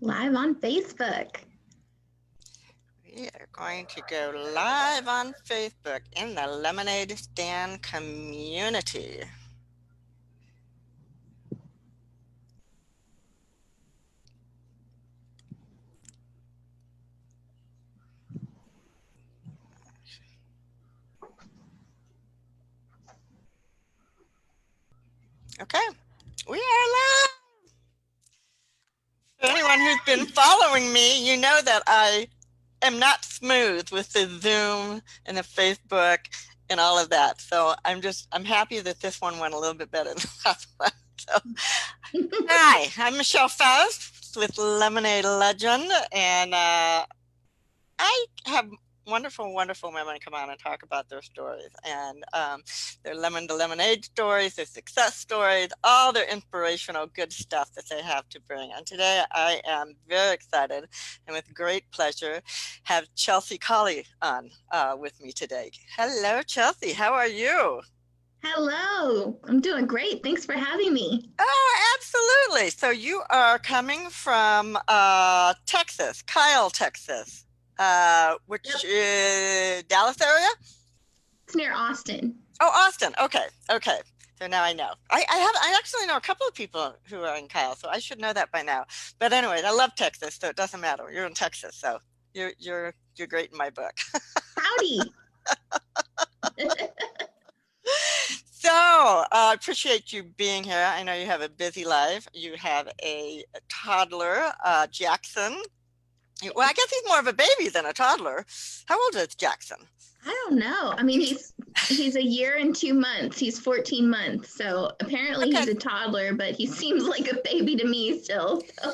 Live on Facebook. We are going to go live on Facebook in the Lemonade Stand community. Okay, we are live. For anyone who's been following me, you know that I am not smooth with the Zoom and the Facebook and all of that. So I'm happy that this one went a little bit better than the last one. So, hi, I'm Michelle Faust with Lemonade Legend, and I have wonderful, wonderful women come on and talk about their stories and their lemon to lemonade stories, their success stories, all their inspirational good stuff that they have to bring. And today I am very excited and with great pleasure have Chelsea Collie on with me today. Hello, Chelsea. How are you? Hello. I'm doing great. Thanks for having me. Oh, absolutely. So you are coming from Texas, Kyle, Texas, which Yep. is Dallas area? It's near Austin. Oh, Austin. Okay. Okay. So now I know. I actually know a couple of people who are in Kyle, so I should know that by now. But anyway, I love Texas, so it doesn't matter. You're in Texas, so you're great in my book. Howdy. So I appreciate you being here. I know you have a busy life. You have a toddler, Jackson. Well, I guess he's more of a baby than a toddler. How old is Jackson? I don't know. I mean, he's a year and 2 months. He's 14 months. So apparently Okay. he's a toddler, but he seems like a baby to me still. So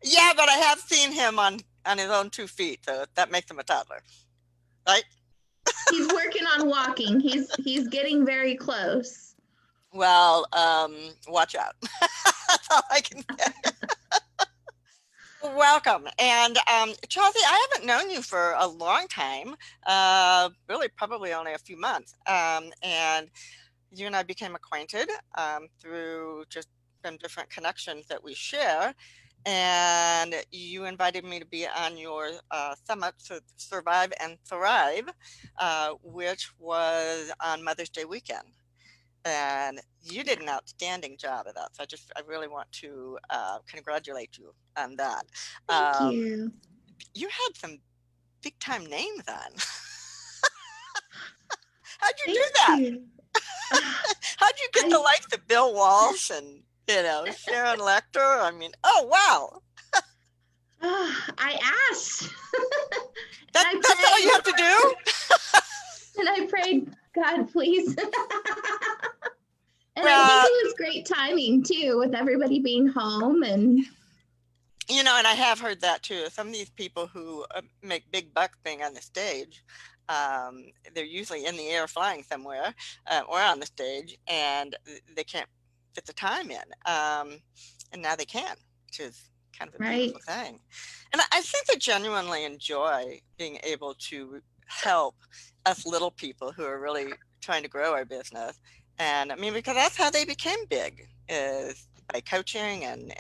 Yeah, but I have seen him on his own 2 feet, so that makes him a toddler, right? he's working on walking. He's getting very close. Well, watch out. That's all I can say. Welcome. And Chelsea, I haven't known you for a long time, really probably only a few months. And you and I became acquainted through just some different connections that we share. And you invited me to be on your summit, Survive and Thrive, which was on Mother's Day weekend. And you did an outstanding job of that. So I really want to congratulate you on that. Thank Um, you. you had some big time names on. How'd you do Thank that? you. How'd you get the I likes of Bill Walsh and Sharon Lecter? I mean, oh wow, I asked. and I that's all you prayed. have to do. And I prayed, God, please. And I think Well, it was great timing too, with everybody being home. And and I have heard that too. Some of these people who make big bucks being on the stage, they're usually in the air flying somewhere or on the stage, and they can't fit the time in. And now they can, which is kind of a right, beautiful thing. And I think they genuinely enjoy being able to help us little people who are really trying to grow our business. And I mean, because that's how they became big is by coaching and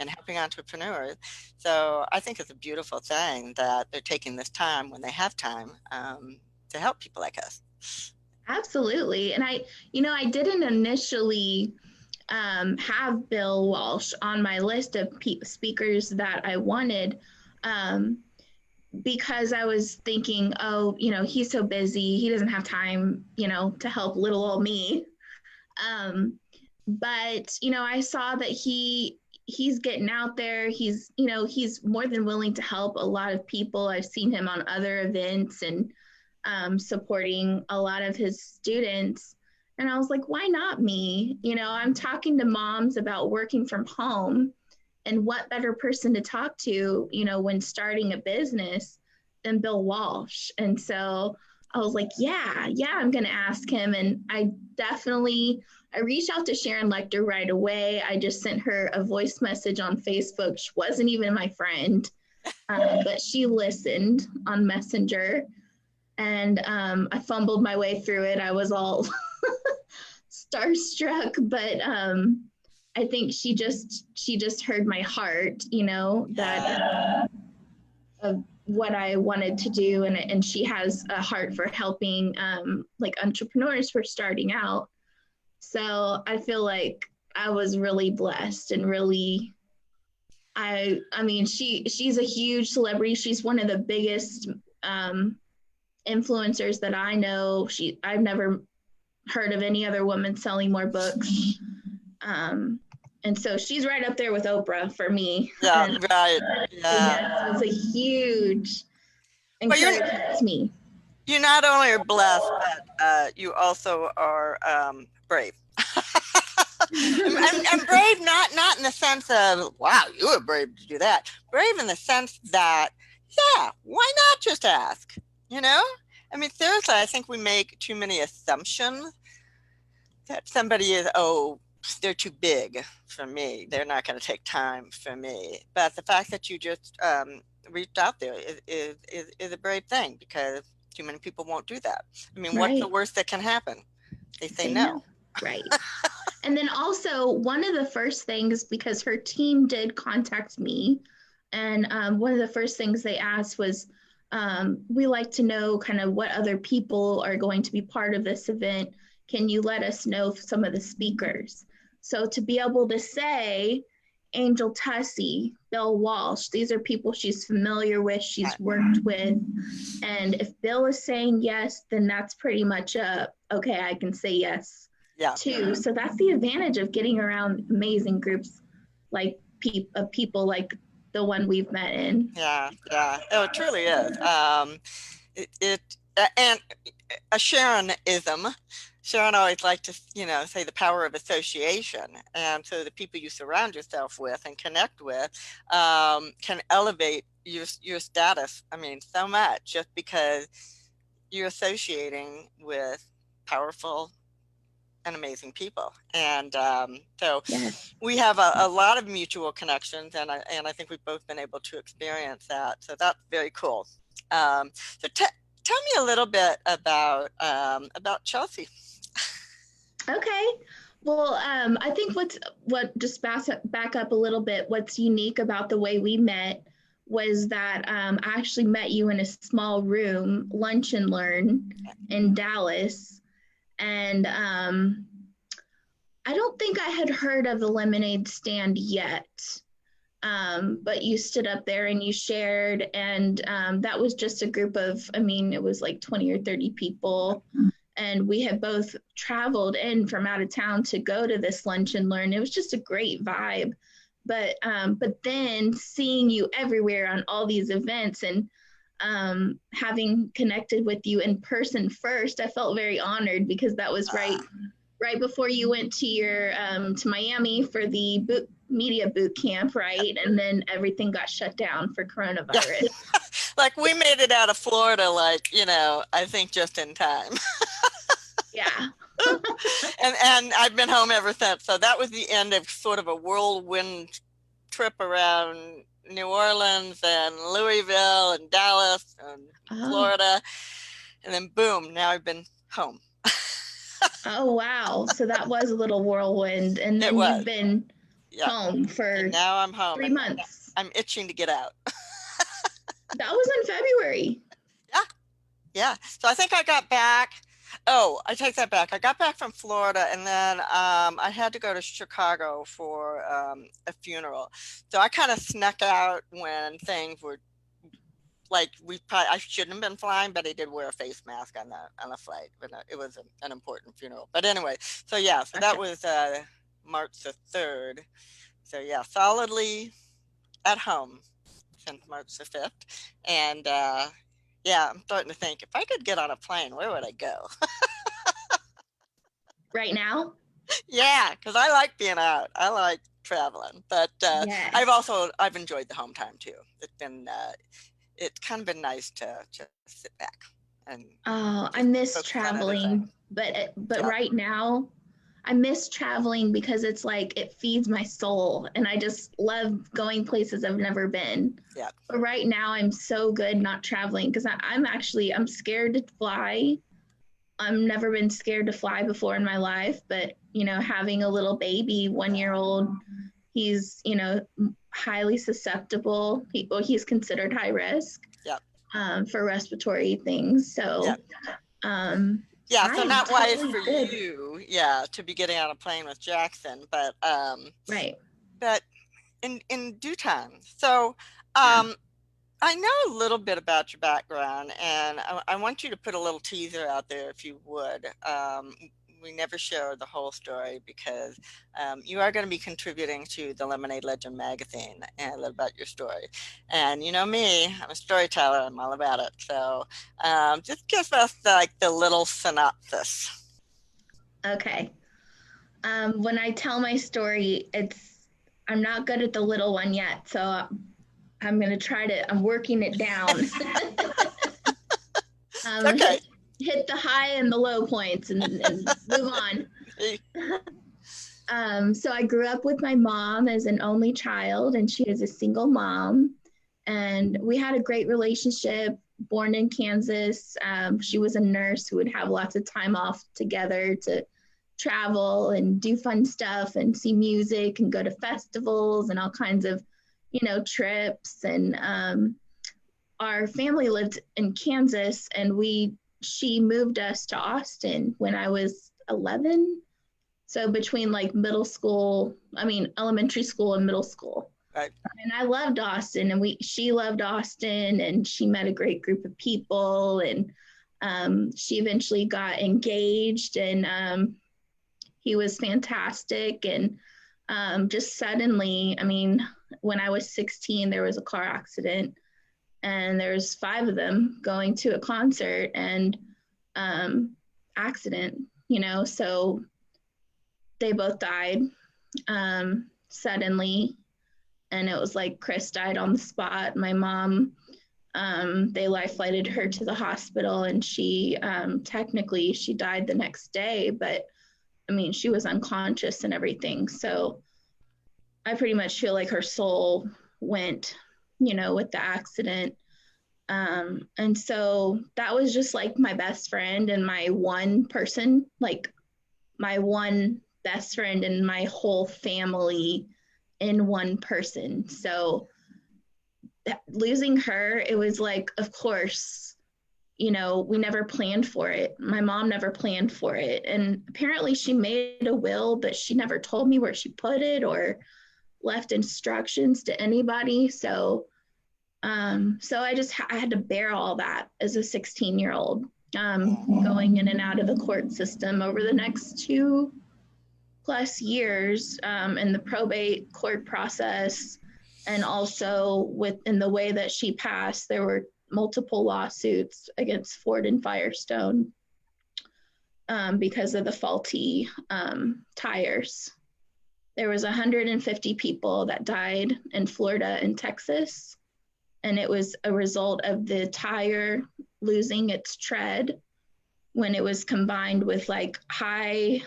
helping entrepreneurs. So I think it's a beautiful thing that they're taking this time when they have time to help people like us. absolutely. And I didn't initially have Bill Walsh on my list of speakers that I wanted. Um, because I was thinking, oh, he's so busy, he doesn't have time, to help little old me. Um, but I saw that he's getting out there. He's more than willing to help a lot of people. I've seen him on other events and supporting a lot of his students. And I was like, why not me? I'm talking to moms about working from home, and what better person to talk to, when starting a business than Bill Walsh. And so I was like, yeah, I'm going to ask him. And I reached out to Sharon Lecter right away. I just sent her a voice message on Facebook. She wasn't even my friend, but she listened on Messenger. And I fumbled my way through it. I was all starstruck, but I think she just heard my heart, you know, that of what I wanted to do, and she has a heart for helping like entrepreneurs for starting out. So I feel like I was really blessed and really I mean she's a huge celebrity. She's one of the biggest influencers that I know. I've never heard of any other woman selling more books. And so she's right up there with Oprah for me. Yeah, And right. Yeah. yes, it was a huge Well, encouragement to me. you not only are blessed, but you also are brave. And brave, not in the sense of, wow, you were brave to do that. Brave in the sense that, yeah, why not just ask? You know? I mean, seriously, I think we make too many assumptions that somebody is, oh, they're too big for me. They're not going to take time for me. But the fact that you just reached out there is a brave thing, because too many people won't do that. I mean, what's the Right. worst that can happen? They say Say no. no. Right. And then also, one of the first things, because her team did contact me, and one of the first things they asked was, we like to know kind of what other people are going to be part of this event. Can you let us know some of the speakers? So to be able to say, Angel Tussey, Bill Walsh, these are people she's familiar with, she's worked with. And if Bill is saying yes, then that's pretty much okay, I can say yes too. So that's the advantage of getting around amazing groups like people like the one we've met in. Yeah, yeah. Oh, it truly is. And a Sharonism. Sharon always liked to, say the power of association. And so the people you surround yourself with and connect with can elevate your status. I mean, so much, just because you're associating with powerful and amazing people. And so Yes. we have a lot of mutual connections, and I think we've both been able to experience that. So that's very cool. So tell me a little bit about Chelsea. Okay. Well, I think what just back up a little bit. What's unique about the way we met was that I actually met you in a small room, lunch and learn in Dallas, and I don't think I had heard of the lemonade stand yet. But you stood up there and you shared, and that was just a group of, I mean, it was like 20 or 30 people. And we had both traveled in from out of town to go to this lunch and learn. It was just a great vibe. But then seeing you everywhere on all these events, and having connected with you in person first, I felt very honored, because that was right before you went to your to Miami for the media boot camp, right? And then everything got shut down for coronavirus. Yeah. Like, we made it out of Florida, like, I think just in time. Yeah. and I've been home ever since. So that was the end of sort of a whirlwind trip around New Orleans and Louisville and Dallas and Florida. And then boom, now I've been home. Oh, wow. So that was a little whirlwind. And then you've been home for and now I'm home 3 months. I'm itching to get out. That was in February. Yeah. So I think I got back. Oh, I take that back. I got back from Florida, and then I had to go to Chicago for a funeral. So I kind of snuck out when things were like, I shouldn't have been flying, but I did wear a face mask on the flight. But it was an important funeral. But anyway, so yeah, so that was March the 3rd. So yeah, solidly at home since March the 5th. And yeah, I'm starting to think, if I could get on a plane, where would I go? Right now? Yeah, because I like being out. I like traveling. But yes. I've enjoyed the home time too. It's kind of been nice to just sit back. And I miss traveling. But right now, I miss traveling because it's like, it feeds my soul, and I just love going places I've never been. Yeah. But right now I'm so good not traveling, because I'm scared to fly. I've never been scared to fly before in my life, but having a little baby, 1 year old, he's, highly susceptible. He's considered high risk Yep. for respiratory things. So, Yep. Yeah, I so am not wise totally for good. you, to be getting on a plane with Jaxon, Right. but in due time. So, Yeah. I know a little bit about your background, and I want you to put a little teaser out there if you would. We never share the whole story because you are going to be contributing to the Lemonade Legend magazine, and a little about your story. And you know me, I'm a storyteller. I'm all about it. So just give us like the little synopsis. Okay. When I tell my story, I'm not good at the little one yet. So I'm going to I'm working it down. Okay. Hit the high and the low points and move on. So I grew up with my mom as an only child, and she is a single mom. And we had a great relationship. Born in Kansas, she was a nurse who would have lots of time off together to travel and do fun stuff and see music and go to festivals and all kinds of, trips. And our family lived in Kansas, and she moved us to Austin when I was 11. So between like elementary school and middle school. Right. And I loved Austin, and she loved Austin, and she met a great group of people, and she eventually got engaged, and he was fantastic. And just suddenly, when I was 16, there was a car accident, and there was 5 of them going to a concert, and accident, so they both died suddenly. And it was like Chris died on the spot. My mom, they life flighted her to the hospital, and she technically she died the next day, but she was unconscious and everything. So I pretty much feel like her soul went, with the accident. And so that was just like my best friend and my one person, like my one best friend and my whole family in one person. So losing her, it was like, of course, we never planned for it. My mom never planned for it. And apparently she made a will, but she never told me where she put it or left instructions to anybody. So I had to bear all that as a 16-year-old, going in and out of the court system over the next 2+ years, in the probate court process. And also in the way that she passed, there were multiple lawsuits against Ford and Firestone because of the faulty tires. There was 150 people that died in Florida and Texas, and it was a result of the tire losing its tread when it was combined with like high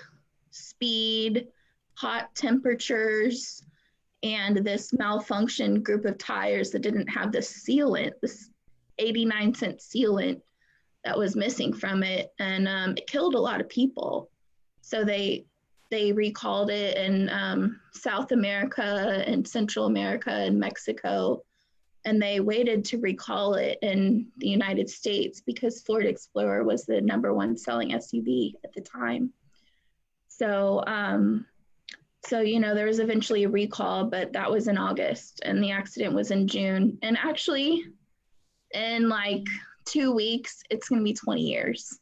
speed, hot temperatures, and this malfunctioned group of tires that didn't have this sealant, this 89-cent sealant that was missing from it. And it killed a lot of people. So they recalled it in South America and Central America and Mexico. And they waited to recall it in the United States because Ford Explorer was the #1 selling SUV at the time. So, there was eventually a recall, but that was in August, and the accident was in June. And actually, in like 2 weeks, it's going to be 20 years.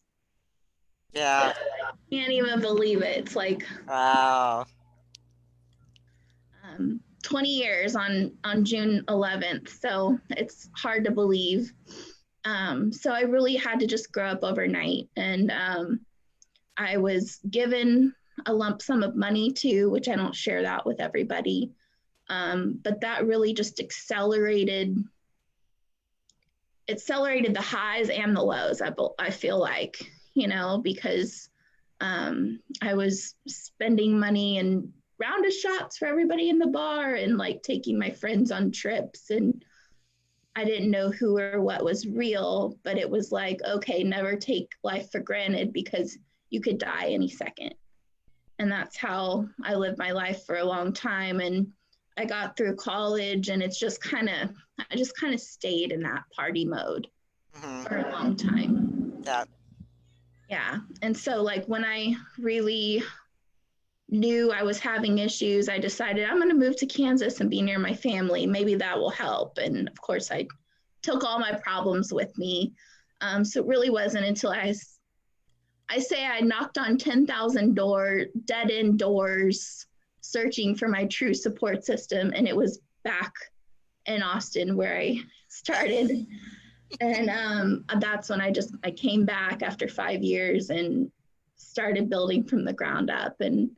Yeah. I can't even believe it. It's like, wow. 20 years on June 11th. So it's hard to believe. So I really had to just grow up overnight. And I was given a lump sum of money too, which I don't share that with everybody. But that really just accelerated the highs and the lows, I feel like, because I was spending money and round of shots for everybody in the bar and like taking my friends on trips, and I didn't know who or what was real, but it was like, okay, never take life for granted because you could die any second. And that's how I lived my life for a long time. And I got through college, and I just kind of stayed in that party mode for a long time. Yeah. Yeah. And so, like, when I really knew I was having issues, I decided I'm going to move to Kansas and be near my family. Maybe that will help. And of course, I took all my problems with me. So it really wasn't until I say I knocked on 10,000 dead end doors, searching for my true support system. And it was back in Austin where I started. And that's when I came back after 5 years and started building from the ground up, and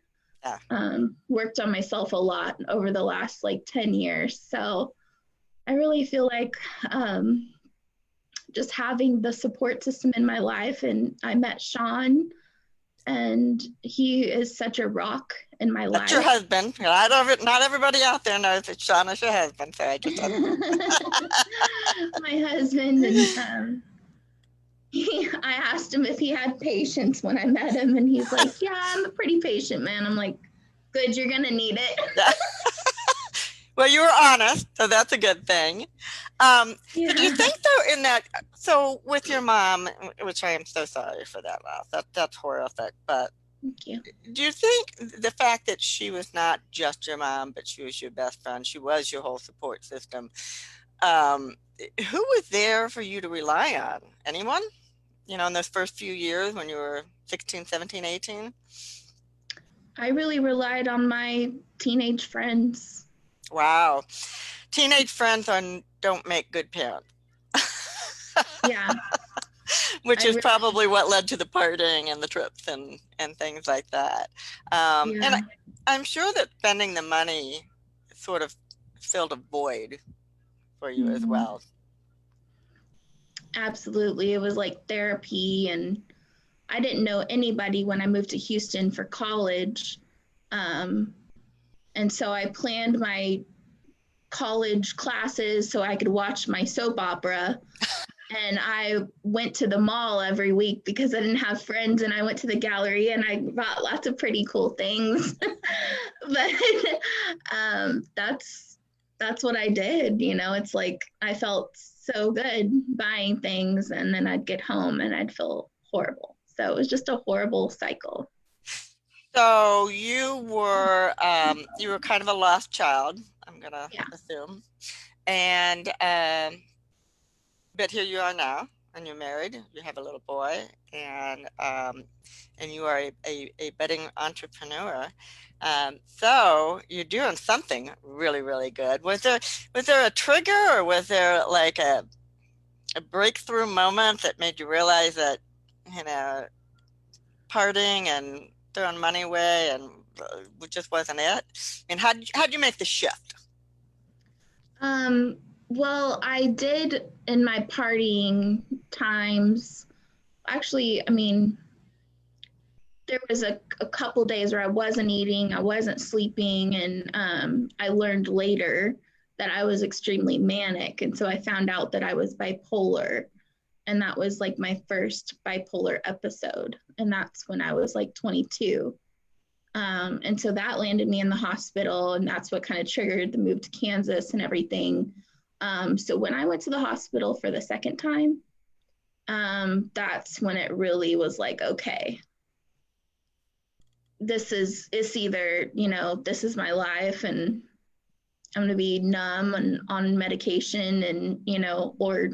worked on myself a lot over the last like 10 years. So I really feel like just having the support system in my life. And I met Sean, and he is such a rock in my That's life. your husband. Not everybody out there knows that Sean is your husband. So I just my husband, and I asked him if he had patience when I met him, and he's like, "Yeah, I'm a pretty patient man." I'm like, "Good, you're gonna need it." Well, you were honest, so that's a good thing. Do you think though so with your mom, which I am so sorry for that loss, that's horrific, but Thank you. do you think the fact that she was not just your mom, but she was your best friend, she was your whole support system, who was there for you to rely on? Anyone? In those first few years when you were 16, 17, 18? I really relied on my teenage friends. Wow. Teenage friends don't make good parents. Yeah. Which is probably what led to the partying and the trips and things like that. And I'm sure that spending the money sort of filled a void for you as well. Absolutely. It was like therapy, and I didn't know anybody when I moved to Houston for college. And so I planned my college classes so I could watch my soap opera. And I went to the mall every week because I didn't have friends, and I went to the gallery and I bought lots of pretty cool things. But that's what I did. It's like I felt so good buying things, and then I'd get home and I'd feel horrible. So it was just a horrible cycle. So you were kind of a lost child, I'm gonna assume, and but here you are now, and you're married. You have a little boy, and you are a budding entrepreneur. So you're doing something really, really good. Was there a trigger, or was there like a breakthrough moment that made you realize that partying and throwing money away and just wasn't it? And how'd you make the shift? Well, I did in my partying times. Actually, I mean, there was a couple days where I wasn't eating, I wasn't sleeping, and I learned later that I was extremely manic. And so I found out that I was bipolar. And that was like my first bipolar episode. And that's when I was like 22. And so that landed me in the hospital, and that's what kind of triggered the move to Kansas and everything. So when I went to the hospital for the second time, that's when it really was like, okay, it's either, this is my life and I'm going to be numb and on medication and, or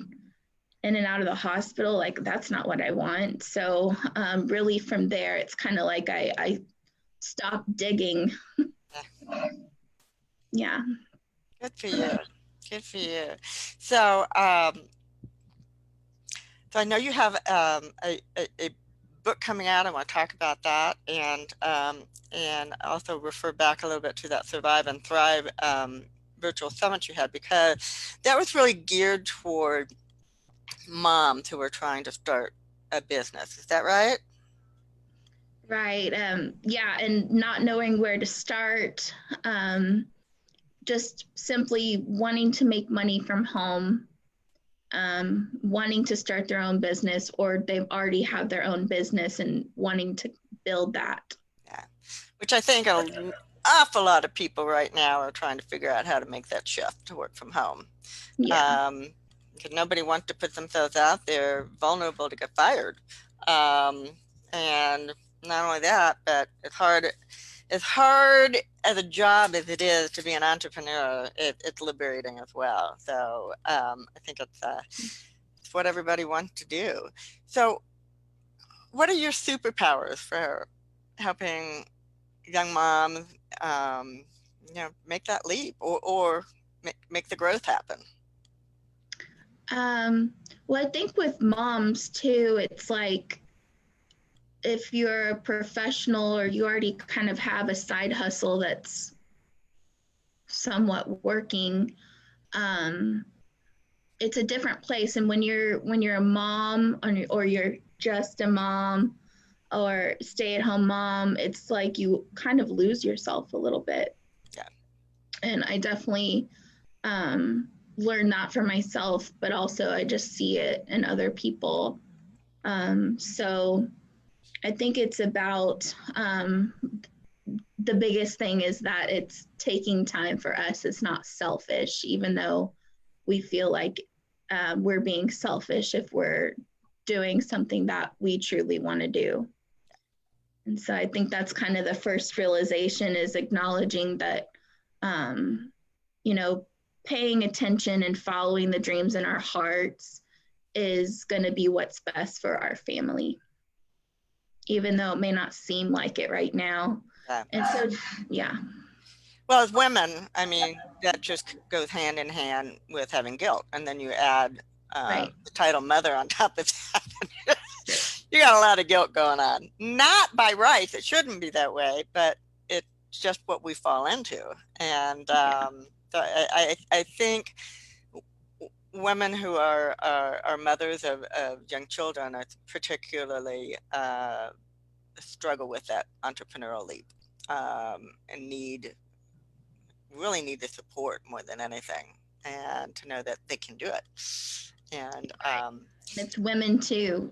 in and out of the hospital. Like, that's not what I want. So really from there, it's kind of like I stopped digging. Yeah. Good for you. Good for you. So, so I know you have a book coming out. I want to talk about that, and also refer back a little bit to that Survive and Thrive virtual summit you had, because that was really geared toward moms who were trying to start a business. Is that right? Right. Yeah. And not knowing where to start, just simply wanting to make money from home, wanting to start their own business, or they've already have their own business and wanting to build that. Yeah. which I think an awful lot of people right now are trying to figure out how to make that shift to work from home. Yeah. Um, 'Cause nobody wants to put themselves out there vulnerable to get fired. Um, and not only that, but as hard as a job as it is to be an entrepreneur, it's liberating as well. So I think it's what everybody wants to do. So what are your superpowers for helping young moms, um, make that leap, or make the growth happen? Um, well, I think with moms too, it's like if you're a professional or you already kind of have a side hustle that's somewhat working, um, it's a different place. And when you're a mom or you're just a mom or stay-at-home mom, it's like you kind of lose yourself a little bit. Yeah. And I definitely learned that for myself, but also I just see it in other people. So I think it's about the biggest thing is that it's taking time for us. It's not selfish, even though we feel like we're being selfish if we're doing something that we truly want to do. And so I think that's kind of the first realization is acknowledging that, um, you know, paying attention and following the dreams in our hearts is going to be what's best for our family, even though it may not seem like it right now. Yeah. And so, yeah. Well, as women, I mean, that just goes hand in hand with having guilt. And then you add Right. the title mother on top of that. You got a lot of guilt going on. Not by rights, it shouldn't be that way, but it's just what we fall into. And Yeah. so I think women who are mothers of young children are particularly struggle with that entrepreneurial leap, and really need the support more than anything, and to know that they can do it. And Right. And it's women too,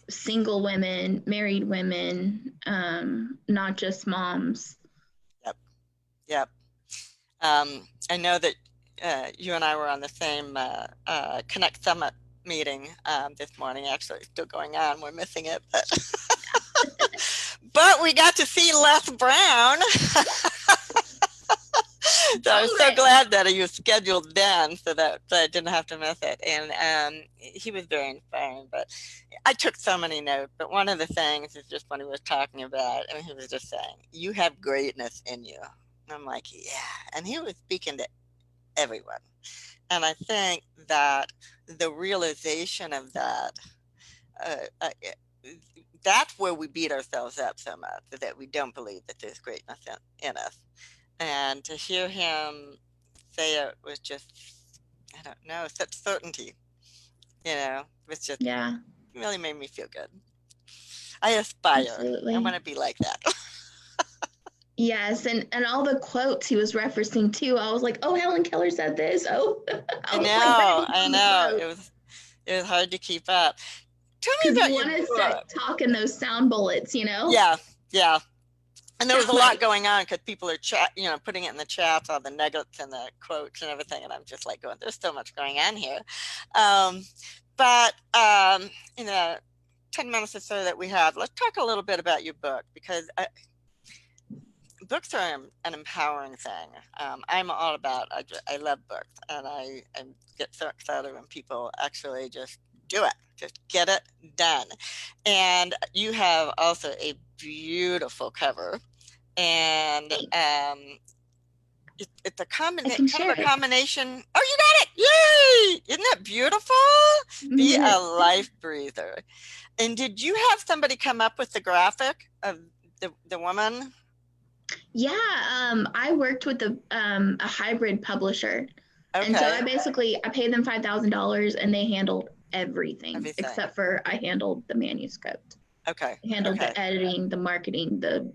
single women, married women, not just moms. yep, yep. I know that you and I were on the same Connect Summit meeting this morning. Actually, it's still going on. We're missing it, but we got to see Les Brown. So I was so glad that he was scheduled then, so I didn't have to miss it. And he was very inspiring. But I took so many notes. But one of the things is just when he was talking about, and he was just saying, "You have greatness in you." And I'm like, "Yeah." And he was speaking to everyone. And I think that the realization of that, uh, uh, that's where we beat ourselves up so much, that we don't believe that there's greatness in us. And to hear him say it was just, I don't know, such certainty, it was just Yeah, really made me feel good. I aspire. I absolutely. want to be like that. Yes, and all the quotes he was referencing too. I was like, oh, Helen Keller said this. Oh, I was like writing I down the know. quote It was hard to keep up. Tell me because you about your want to book. start talking those sound bullets. Yeah, yeah. And there was a lot Right. going on because people are putting it in the chat, all the nuggets and the quotes and everything. And I'm just like going, there's so much going on here. Um, but in the 10 minutes or so that we have, let's talk a little bit about your book, because books are an empowering thing. I'm all about, I love books, and I get so excited when people actually just do it, just get it done. And you have also a beautiful cover, and it's a I can kind of share a it. combination. Oh, you got it! Yay! Isn't that beautiful? Be a life breather. And did you have somebody come up with the graphic of the woman? Yeah, I worked with a hybrid publisher, and so Okay, I paid them $5,000, and they handled everything everything. except for I handled the manuscript, Okay, I handled okay. the editing, the marketing, the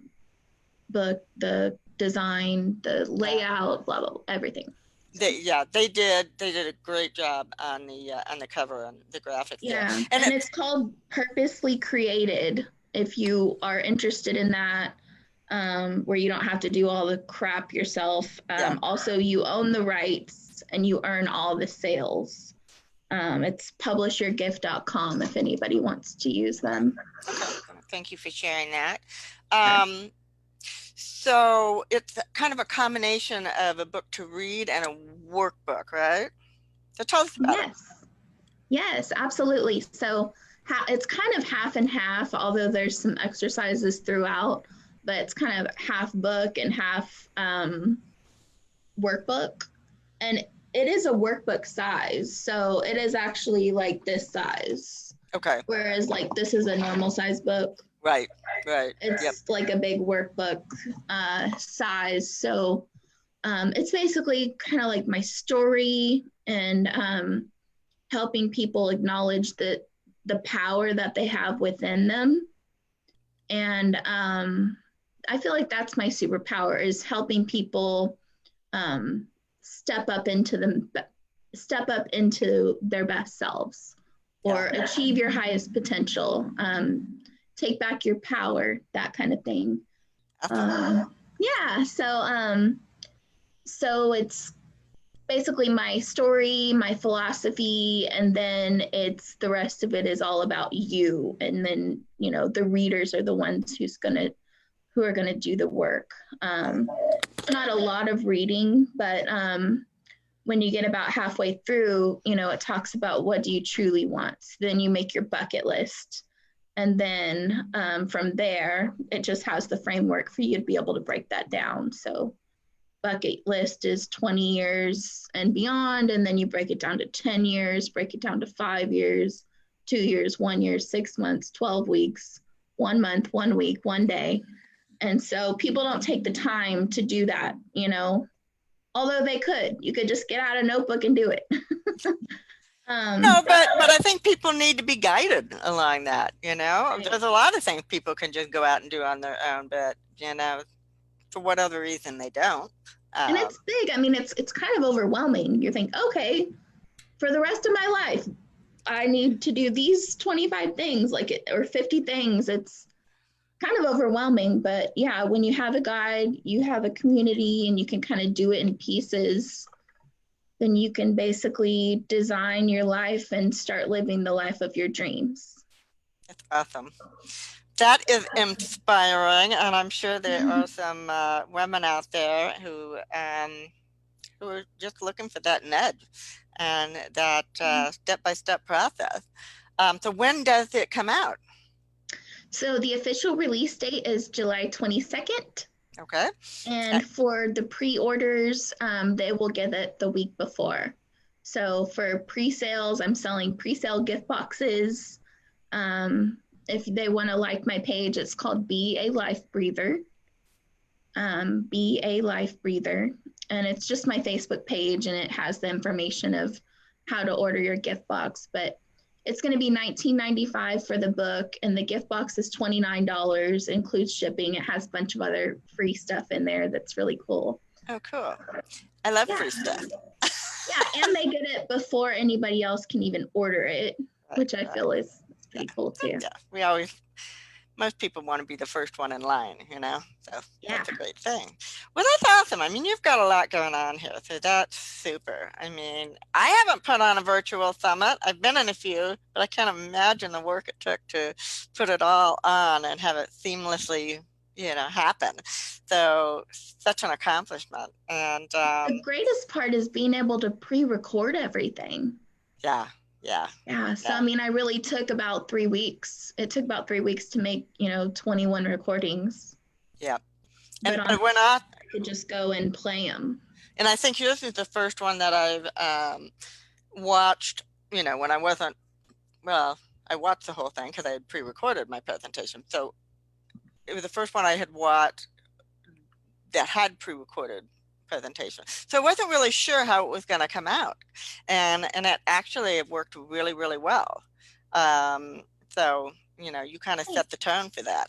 book, the design, the Yeah. layout, blah blah, everything. So They did a great job on the cover and the graphics there. yeah, And and it it's called Purposely Created. If you are interested in that, where you don't have to do all the crap yourself. Yeah. Also, you own the rights and you earn all the sales. It's publishyourgift.com if anybody wants to use them. Okay. Thank you for sharing that. Sure. So it's kind of a combination of a book to read and a workbook, right? So tell us about it. Yes. Yes, absolutely. So it's kind of half and half, although there's some exercises throughout, but it's kind of half book and half workbook. And it is a workbook size. So it is actually like this size. Okay. Whereas like this is a normal size book. Right. Right. It's Yep. like a big workbook size. So it's basically kind of like my story and helping people acknowledge the power that they have within them. And I feel like that's my superpower, is helping people step up into their best selves, or achieve your highest potential, take back your power, that kind of thing. Yeah, so it's basically my story, my philosophy, and then it's the rest of it is all about you. And then, you know, the readers are the ones who are gonna do the work. Not a lot of reading, but when you get about halfway through, you know, it talks about what do you truly want. Then you make your bucket list. And then from there, it just has the framework for you to be able to break that down. So bucket list is 20 years and beyond, and then you break it down to 10 years, break it down to 5 years, 2 years, 1 year, 6 months, 12 weeks, 1 month, 1 week, 1 day. And so people don't take the time to do that, you know, although they could. You could just get out a notebook and do it. No, but I think people need to be guided along that, you know. There's a lot of things people can just go out and do on their own, but, you know, for what other reason they don't. And it's big. I mean, it's kind of overwhelming. You think, okay, for the rest of my life, I need to do these 25 things, or 50 things. It's kind of overwhelming, but yeah, when you have a guide, you have a community, and you can kind of do it in pieces, then you can basically design your life and start living the life of your dreams. That's awesome. That is inspiring, and I'm sure there are some women out there who are just looking for that nudge and that step-by-step process. So when does it come out? So the official release date is July 22nd. Okay. And for the pre-orders, they will get it the week before. So for pre-sales, I'm selling pre-sale gift boxes. If they want to like my page, it's called Be a Life Breather. Be a Life Breather. And it's just my Facebook page, and it has the information of how to order your gift box. But it's going to be $19.95 for the book, and the gift box is $29, includes shipping. It has a bunch of other free stuff in there that's really cool. Oh, cool. I love free stuff. Yeah, and they get it before anybody else can even order it, which I feel is pretty cool too. Yeah, most people want to be the first one in line, you know, so that's a great thing. Well, that's awesome. I mean, you've got a lot going on here, so that's super. I mean, I haven't put on a virtual summit. I've been in a few, but I can't imagine the work it took to put it all on and have it seamlessly, you know, happen. So such an accomplishment. And the greatest part is being able to pre-record everything. Yeah. So I mean, I really took about 3 weeks. It took about 3 weeks to make, you know, 21 recordings. Yeah. But And we're not. I could just go and play them. And I think this is the first one that I've watched, you know, when I wasn't, well, I watched the whole thing because I had pre-recorded my presentation. So it was the first one I had watched that had pre-recorded presentation. So I wasn't really sure how it was going to come out. And it actually worked really, really well. So, you know, you kind of set the tone for that.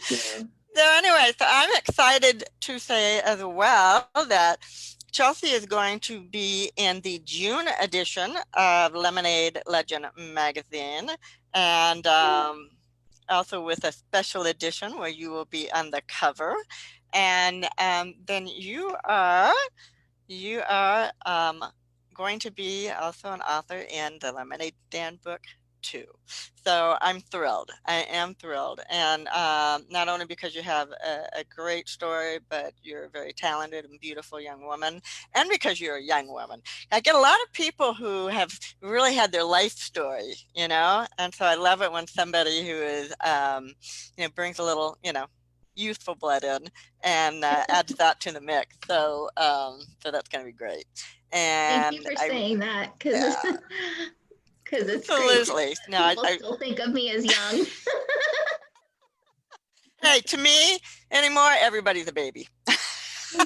So anyway, so I'm excited to say as well that Chelsea is going to be in the June edition of Lemonade Legend magazine. And also with a special edition where you will be on the cover. And then you are going to be also an author in the Lemonade Stand book too. So I'm thrilled. I am thrilled. And not only because you have a great story, but you're a very talented and beautiful young woman, and because you're a young woman. I get a lot of people who have really had their life story, and so I love it when somebody who is, brings a little, youthful blood in and adds that to the mix. So that's going to be great. Thank you And for I, saying that, because yeah, because it's great. absolutely. No, People still think of me as young. hey, to me anymore, everybody's a baby. I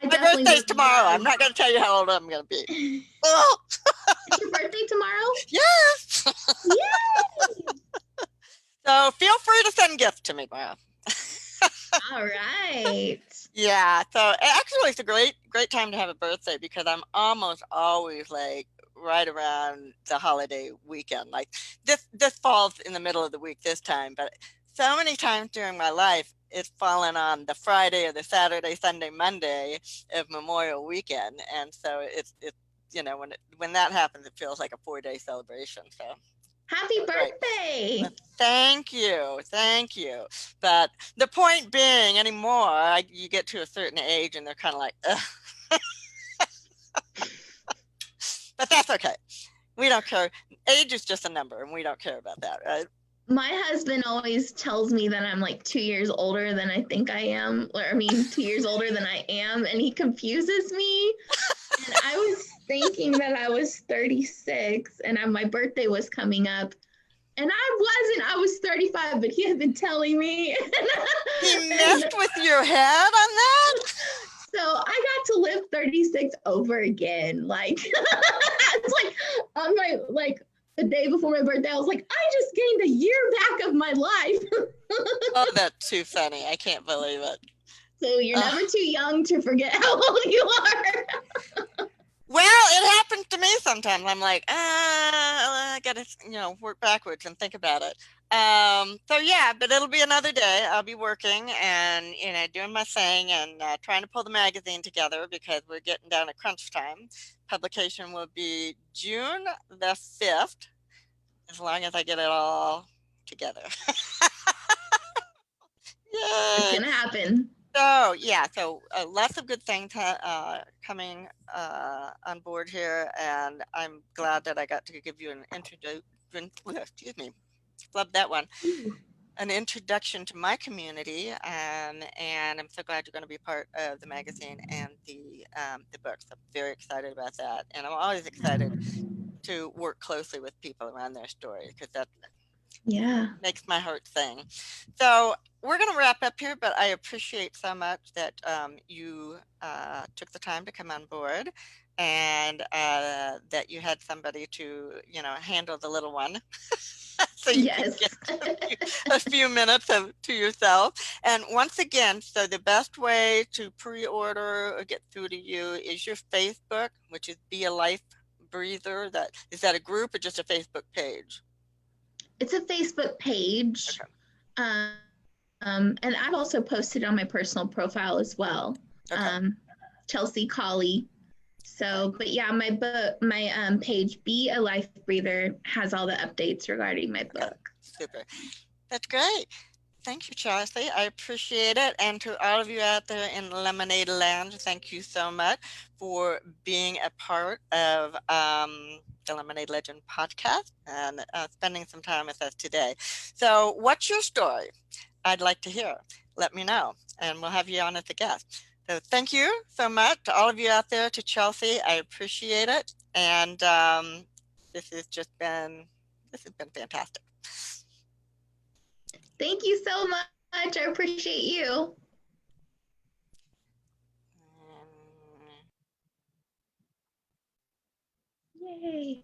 My definitely birthday's would tomorrow. I'm love. not going to tell you how old I'm going to be. Oh, It's your birthday tomorrow? yes. Yay! So feel free to send gifts to me, Mara. All right. Yeah. So actually, it's a great time to have a birthday because I'm almost always like right around the holiday weekend. Like this falls in the middle of the week this time, but so many times during my life, it's fallen on the Friday or the Saturday, Sunday, Monday of Memorial Weekend, and so it's when that happens, it feels like a 4-day celebration. So Happy right. birthday. Thank you. Thank you. But the point being, anymore, you get to a certain age and they're kind of like, ugh. But that's okay. We don't care. Age is just a number and we don't care about that, right? My husband always tells me that I'm like 2 years older than I think I am. Or, I mean, 2 years older than I am. And he confuses me. And I was thinking that I was 36 and my birthday was coming up. And I wasn't. I was 35, but he had been telling me. He And messed with your head on that? so I got to live 36 over again. Like, it's like on my, like, the day before my birthday, I was like, I just gained a year back of my life. Oh, that's too funny. I can't believe it. So you're never too young to forget how old you are. Well, it happens to me sometimes. I'm like, I gotta, work backwards and think about it. So yeah, but it'll be another day. I'll be working and, doing my thing and trying to pull the magazine together because we're getting down to crunch time. Publication will be June the 5th, as long as I get it all together. It's Yay! going to happen. So yeah, so lots of good things coming on board here, and I'm glad that I got to give you an introduction. Excuse me, love that one. Ooh. An introduction to my community, and I'm so glad you're going to be part of the magazine and the books. I'm very excited about that, and I'm always excited to work closely with people around their story because that Yeah. makes my heart sing. So we're going to wrap up here, but I appreciate so much that you took the time to come on board and that you had somebody to, handle the little one. So you could Yes. get a few minutes to yourself. And once again, so the best way to pre-order or get through to you is your Facebook, which is Be a Life Breather. Is that a group or just a Facebook page? It's a Facebook page. Okay. And I've also posted on my personal profile as well. Okay. Chelsea Collie. So, but yeah, my page, Be a Life Breather, has all the updates regarding my Okay. book. Super. That's great. Thank you, Chelsea. I appreciate it. And to all of you out there in Lemonade Land, thank you so much for being a part of the Lemonade Legend podcast and spending some time with us today. So what's your story? I'd like to hear. Let me know, and we'll have you on as a guest. So thank you so much to all of you out there, to Chelsea. I appreciate it. And this has been fantastic. Thank you so much. I appreciate you. Yay.